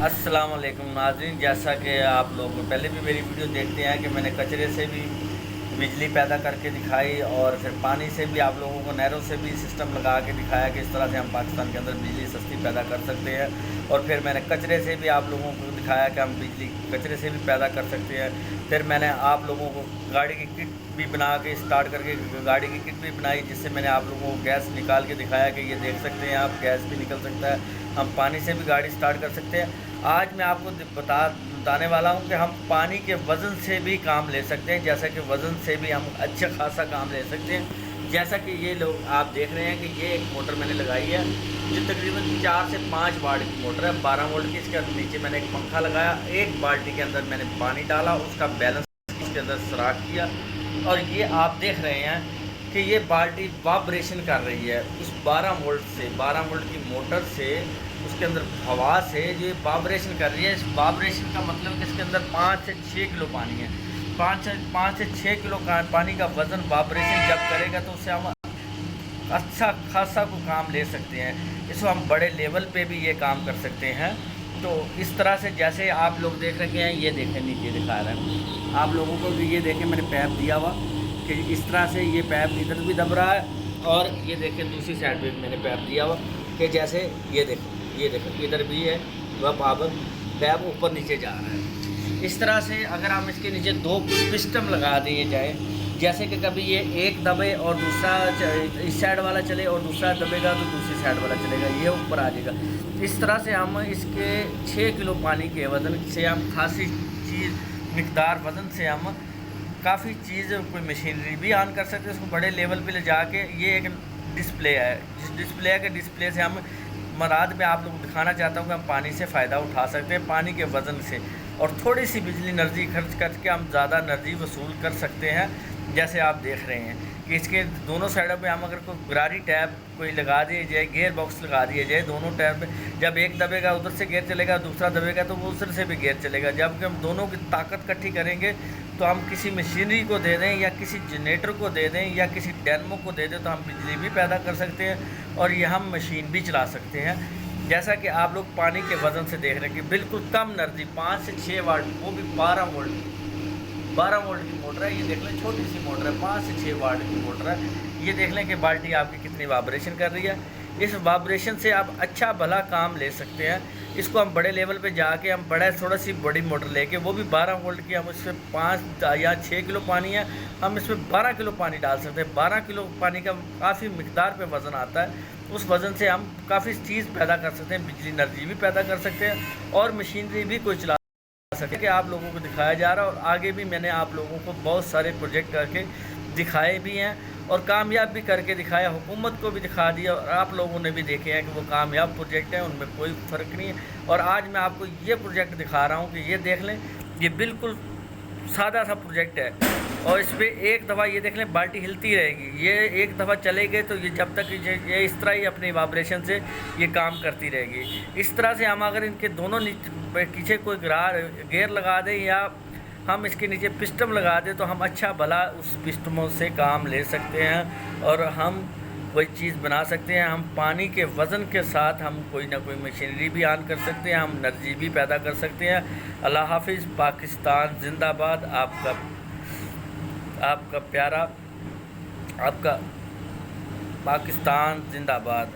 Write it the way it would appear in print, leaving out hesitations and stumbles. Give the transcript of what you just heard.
अस्सलाम वालेकुम नाज़रीन। जैसा कि आप लोग पहले भी मेरी वीडियो देखते हैं कि मैंने कचरे से भी बिजली पैदा करके दिखाई और फिर पानी से भी आप लोगों को नहरों से भी सिस्टम लगा के दिखाया कि इस तरह से हम पाकिस्तान के अंदर बिजली सस्ती पैदा कर सकते हैं। और फिर मैंने कचरे से भी आप लोगों को दिखाया कि हम बिजली कचरे से भी पैदा कर सकते हैं। फिर मैंने आप लोगों को गाड़ी की किट भी बना के स्टार्ट करके गाड़ी की किट भी बनाई, जिससे मैंने आप लोगों को गैस निकाल के दिखाया कि ये देख सकते हैं आप, गैस भी निकल सकता है, हम पानी से भी गाड़ी स्टार्ट कर सकते हैं। आज मैं आपको बताने वाला हूं कि हम पानी के वज़न से भी काम ले सकते हैं। जैसा कि वज़न से भी हम अच्छा खासा काम ले सकते हैं। जैसा कि ये लोग आप देख रहे हैं कि ये एक मोटर मैंने लगाई है जो तकरीबन 4 से 5 वाट की मोटर है, 12 वोल्ट की। इसके नीचे मैंने एक पंखा लगाया, एक बाल्टी के अंदर मैंने पानी डाला, उसका बैलेंस इसके अंदर सुराख किया और ये आप देख रहे हैं कि ये बाल्टी वाइब्रेशन कर रही है उस 12 वोल्ट की मोटर से, उसके अंदर हवा से जो वाइब्रेशन कर रही है। इस वाइब्रेशन का मतलब कि इसके अंदर 5 से 6 किलो पानी है। 5 से 6 किलो पानी का वज़न वाइब्रेशन जब करेगा तो उससे हम अच्छा खासा को काम ले सकते हैं। इसको हम बड़े लेवल पे भी ये काम कर सकते हैं। तो इस तरह से जैसे आप लोग देख रहे हैं, ये देखें नीचे दिखा रहे हैं आप लोगों को भी, ये देखें मैंने पैप दिया हुआ कि इस तरह से ये पैप इधर भी दब रहा है और ये देखें दूसरी साइड पे भी मैंने पैप दिया हुआ कि जैसे ये देखो इधर भी है वह पावर पैप ऊपर नीचे जा रहा है। इस तरह से अगर हम इसके नीचे 2 पिस्टन लगा दिए जाए, जैसे कि कभी ये एक दबे और दूसरा इस साइड वाला चले और दूसरा दबेगा तो दूसरी साइड वाला चलेगा, ये ऊपर आ जाएगा। इस तरह से हम इसके 6 किलो पानी के वज़न से हम खासी चीज़ मिकदार वज़न से हम काफ़ी चीज़ कोई मशीनरी भी ऑन कर सकते हैं। उसको बड़े लेवल पे ले जाके ये एक डिस्प्ले है, जिस डिस्प्ले से हम मराद में आप लोगों को दिखाना चाहता हूँ कि हम पानी से फ़ायदा उठा सकते हैं, पानी के वज़न से, और थोड़ी सी बिजली एनर्जी खर्च करके हम ज़्यादा एनर्जी वसूल कर सकते हैं। जैसे आप देख रहे हैं कि इसके दोनों साइडों पे हम अगर कोई गरारी टैब कोई लगा दिए जाए, गियर बॉक्स लगा दिए जाए दोनों टैब पे, जब एक दबेगा उधर से गियर चलेगा, दूसरा दबेगा तो वो उधर से भी गियर चलेगा। जब हम दोनों की ताकत इकट्ठी करेंगे तो हम किसी मशीनरी को दे दें या किसी जनरेटर को दे दें या किसी डैनमो को दे दें तो हम बिजली भी पैदा कर सकते हैं और ये हम मशीन भी चला सकते हैं। जैसा कि आप लोग पानी के वज़न से देख रहे हैं कि बिल्कुल कम एनर्जी 5 से 6 वाट, वो भी 12 वोल्ट की मोटर है। ये देख लें छोटी सी मोटर है, 5 से 6 वाट की मोटर है। ये देख लें कि बाल्टी आपकी कितनी वाइब्रेशन कर रही है। इस वाइब्रेशन से आप अच्छा भला काम ले सकते हैं। इसको हम बड़े लेवल पे जाके हम थोड़ा सी बड़ी मोटर लेके, वो भी 12 वोल्ट की, हम इसमें 5 या 6 किलो पानी है, हम इसमें 12 किलो पानी डाल सकते हैं। 12 किलो पानी का काफ़ी मिकदार पे वज़न आता है। उस वज़न से हम काफ़ी चीज़ पैदा कर सकते हैं, बिजली एनर्जी भी पैदा कर सकते हैं और मशीनरी भी कोई चला सके कि आप लोगों को दिखाया जा रहा है। और आगे भी मैंने आप लोगों को बहुत सारे प्रोजेक्ट करके दिखाए भी हैं और कामयाब भी करके दिखाया, हुकूमत को भी दिखा दिया और आप लोगों ने भी देखे हैं कि वो कामयाब प्रोजेक्ट हैं, उनमें कोई फ़र्क नहीं है। और आज मैं आपको ये प्रोजेक्ट दिखा रहा हूँ कि ये देख लें, ये बिल्कुल सादा सा प्रोजेक्ट है और इस पर एक दफ़ा ये देख लें बाल्टी हिलती रहेगी। ये एक दफ़ा चले गए तो ये जब तक ये इस तरह ही अपनी वाइब्रेशन से ये काम करती रहेगी। इस तरह से हम अगर इनके दोनों पीछे कोई गियर लगा दें या हम इसके नीचे पिस्टन लगा दें तो हम अच्छा भला उस पिस्टनों से काम ले सकते हैं और हम कोई चीज़ बना सकते हैं। हम पानी के वज़न के साथ हम कोई ना कोई मशीनरी भी ऑन कर सकते हैं, हम एनर्जी भी पैदा कर सकते हैं। अल्लाह हाफिज़, पाकिस्तान जिंदाबाद। आपका प्यारा, आपका पाकिस्तान जिंदाबाद।